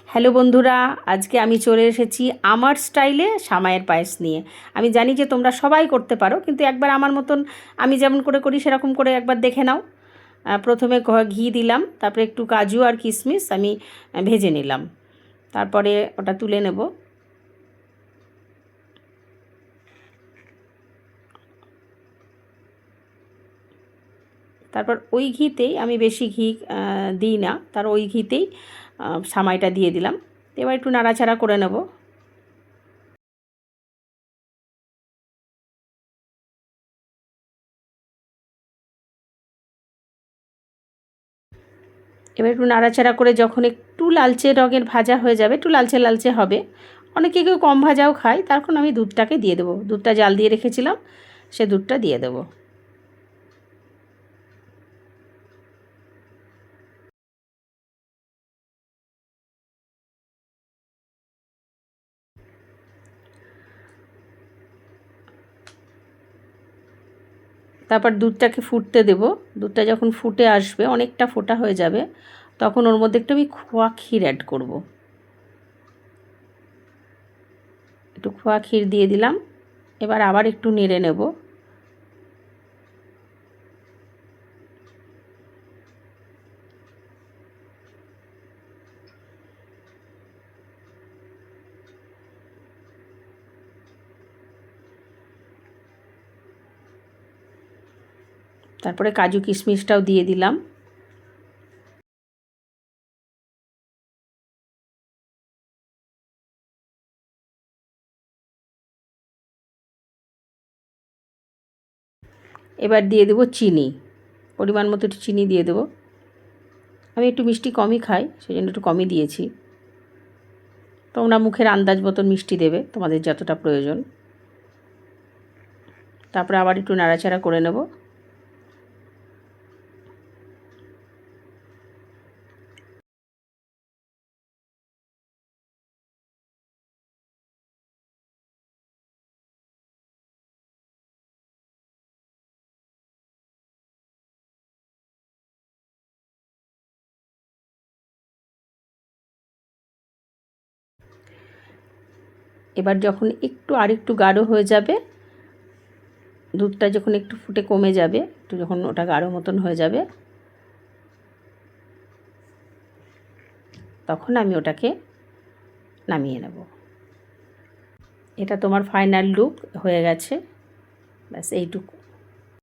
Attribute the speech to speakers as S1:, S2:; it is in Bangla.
S1: হ্যালো বন্ধুরা, আজকে আমি চলে এসেছি আমার স্টাইলে সামাইয়ের পায়েস নিয়ে। আমি জানি যে তোমরা সবাই করতে পারো, কিন্তু একবার আমার মতন আমি যেমন করে করি সেরকম করে একবার দেখে নাও। প্রথমে ঘি দিলাম, তারপরে একটু কাজু আর কিশমিশ আমি ভেজে নিলাম, তারপরে ওটা তুলে নেব। তারপর ওই ঘিতেই, আমি বেশি ঘি দিই না, তার ওই ঘিতেই সামাইটা দিয়ে দিলাম। এবার একটু নাড়াচাড়া করে নেব। এবার একটু নাড়াচাড়া করে যখন একটু লালচে রঙের ভাজা হয়ে যাবে, একটু লালচে লালচে হবে, অনেকে কেউ কম ভাজাও খায়, তখন আমি দুধটাকে দিয়ে দেবো। দুধটা জাল দিয়ে রেখেছিলাম, সে দুধটা দিয়ে দেবো। তারপর দুধটাকে ফুটতে দেব। দুধটা যখন ফুটে আসবে, অনেকটা ফোটা হয়ে যাবে, তখন ওর মধ্যে একটু আমি খোয়া ক্ষীর অ্যাড করব। একটু খোয়া ক্ষীর দিয়ে দিলাম। এবার আবার একটু নেড়ে নেব। তারপরে কাজু কিশমিশটাও দিয়ে দিলাম। এবার দিয়ে দেবো চিনি, পরিমাণ মতো একটু চিনি দিয়ে দেবো। আমি একটু মিষ্টি কমই খাই, সেই জন্য একটু কমই দিয়েছি। তোমরা মুখের আন্দাজ মতন মিষ্টি দেবে, তোমাদের যতটা প্রয়োজন। তারপরে আবার একটু নাড়াচাড়া করে নেব। এবার যখন একটু আরেকটু গাঢ় হয়ে যাবে, দুধটা যখন একটু ফুটে কমে যাবে, একটু যখন ওটা গাঢ় মতন হয়ে যাবে, তখন আমি ওটাকে নামিয়ে নেব। এটা তোমার ফাইনাল লুক হয়ে গেছে। ব্যাস এইটুকু।